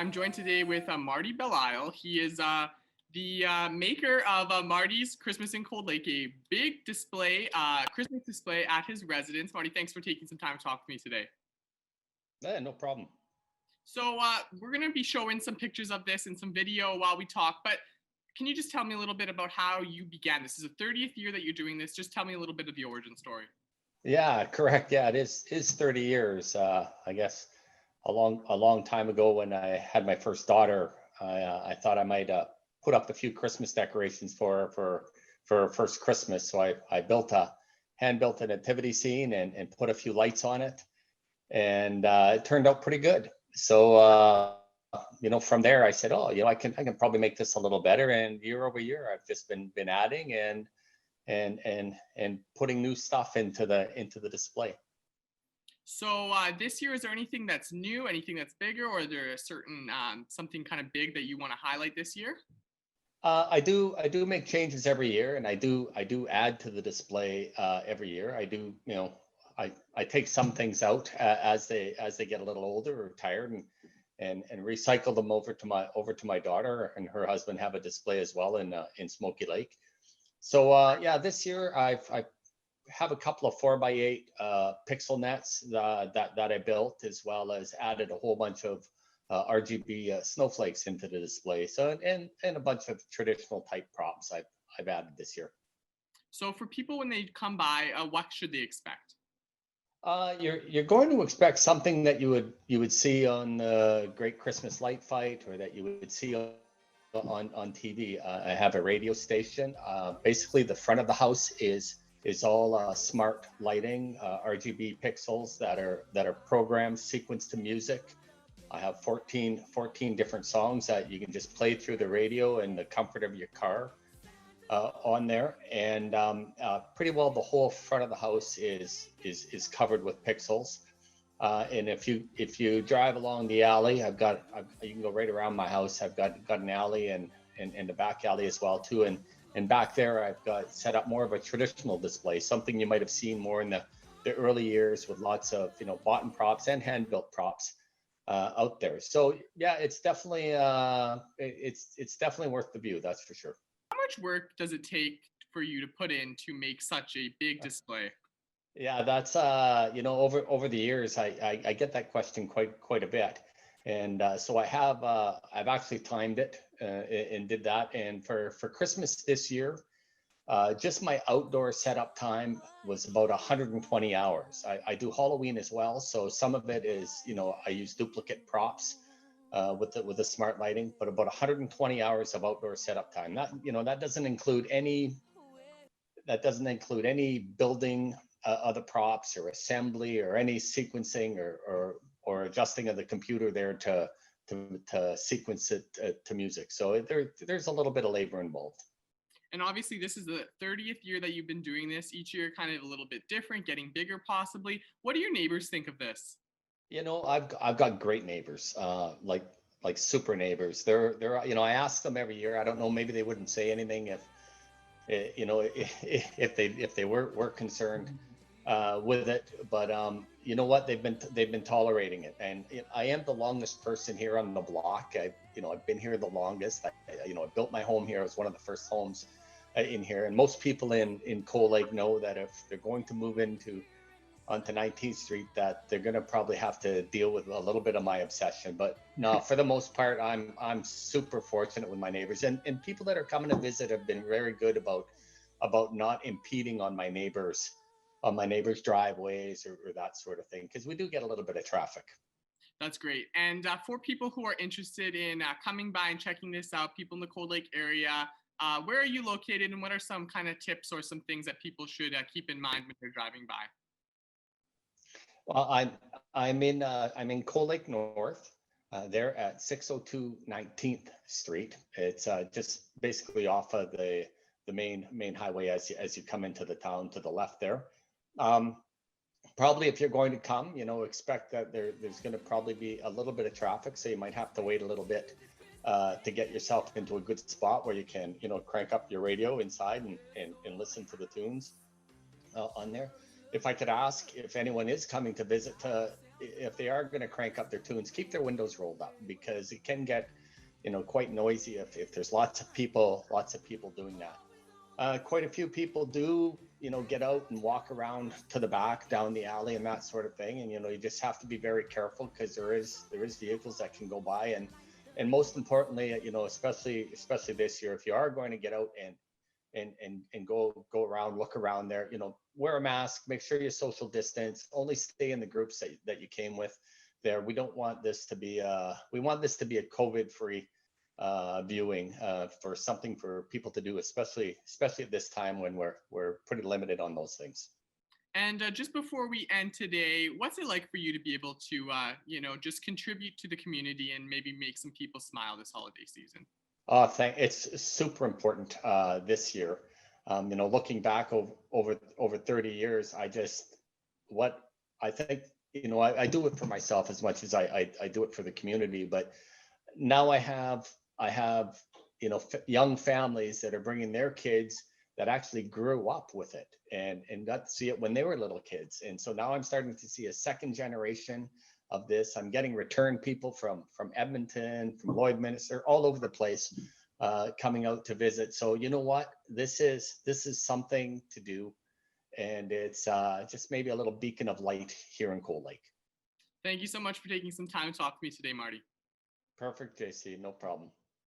I'm joined today with Marty Belisle. He is the maker of Marty's Christmas in Cold Lake, a big display, Christmas display at his residence. Marty, thanks for taking some time to talk to me today. Yeah, no problem. So we're going to be showing some pictures of this and some video while we talk, but can you just tell me a little bit about how you began? This is the 30th year that you're doing this. Just tell me a little bit of the origin story. Yeah, correct. Yeah, it is 30 years. I guess a long time ago when I had my first daughter, I thought I might put up a few Christmas decorations for her first Christmas. So I hand built a nativity scene and put a few lights on it, and it turned out pretty good. So from there I said, oh, I can probably make this a little better. And year over year, I've just been adding and putting new stuff into the display. So this year, is there anything that's new, anything that's bigger, or is there a certain something kind of big that you want to highlight this year? I do make changes every year, and I do add to the display every year. I take some things out as they get a little older or tired, and recycle them over to my daughter and her husband have a display as well in Smoky Lake. So yeah, this year I have a couple of 4x8 pixel nets that I built, as well as added a whole bunch of RGB snowflakes into the display. So and a bunch of traditional type props I've added this year. So for people when they come by, what should they expect? You're going to expect something that you would see on the Great Christmas Light Fight, or that you would see on TV. I have a radio station. Basically, the front of the house is all smart lighting, RGB pixels that are programmed, sequenced to music. I have 14 different songs that you can just play through the radio in the comfort of your car on there. And pretty well the whole front of the house is covered with pixels. And if you drive along the alley, you can go right around my house. I've got an alley and the back alley as well too. And back there, I've got set up more of a traditional display, something you might have seen more in the early years, with lots of bought-in props and hand-built props out there. So yeah, it's definitely it's definitely worth the view, that's for sure. How much work does it take for you to put in to make such a big display? Yeah, that's over the years, I get that question quite a bit, and so I've actually timed it and did that. And for Christmas this year, just my outdoor setup time was about 120 hours. I do Halloween as well, so some of it is I use duplicate props with the smart lighting, but about 120 hours of outdoor setup time. That doesn't include any building other props or assembly or any sequencing or adjusting of the computer there to sequence it to music. So there's a little bit of labor involved. And obviously, this is the 30th year that you've been doing this. Each year, kind of a little bit different, getting bigger, possibly. What do your neighbors think of this? I've got great neighbors, like super neighbors. They're I ask them every year. I don't know, maybe they wouldn't say anything if they were concerned with it, but you know what, they've been tolerating it. And I am the longest person here on the block. I've been here the longest. I built my home here. I was one of the first homes in here, and most people in Cold Lake know that if they're going to move onto 19th Street, that they're going to probably have to deal with a little bit of my obsession. But no, for the most part, I'm super fortunate with my neighbors, and people that are coming to visit have been very good about not impeding on my neighbors' driveways or that sort of thing, because we do get a little bit of traffic. That's great. And for people who are interested in coming by and checking this out, people in the Cold Lake area, where are you located, and what are some kind of tips or some things that people should keep in mind when they're driving by? Well, I'm in Cold Lake North. They're at 602 19th Street. It's just basically off of the main highway as you come into the town to the left there. Probably if you're going to come, expect that there's going to probably be a little bit of traffic, so you might have to wait a little bit to get yourself into a good spot where you can, crank up your radio inside and listen to the tunes on there. If I could ask, if anyone is coming to visit if they are going to crank up their tunes, keep their windows rolled up, because it can get, quite noisy if there's lots of people doing that. Quite a few people do, get out and walk around to the back, down the alley, and that sort of thing. And you just have to be very careful, because there is vehicles that can go by, and most importantly, especially this year, if you are going to get out and go around, look around there, wear a mask, make sure you social distance, only stay in the groups that you came with there. We don't want this to be we want this to be a COVID-free viewing, for something for people to do, especially at this time when we're pretty limited on those things. And just before we end today, what's it like for you to be able to, just contribute to the community and maybe make some people smile this holiday season? It's super important this year. Looking back over 30 years, what I think, I do it for myself as much as I do it for the community. But now I have young families that are bringing their kids that actually grew up with it and got to see it when they were little kids. And so now I'm starting to see a second generation of this. I'm getting return people from Edmonton, from Lloydminster, all over the place, coming out to visit. So you know what? This is something to do, and it's just maybe a little beacon of light here in Cold Lake. Thank you so much for taking some time to talk to me today, Marty. Perfect, JC. No problem.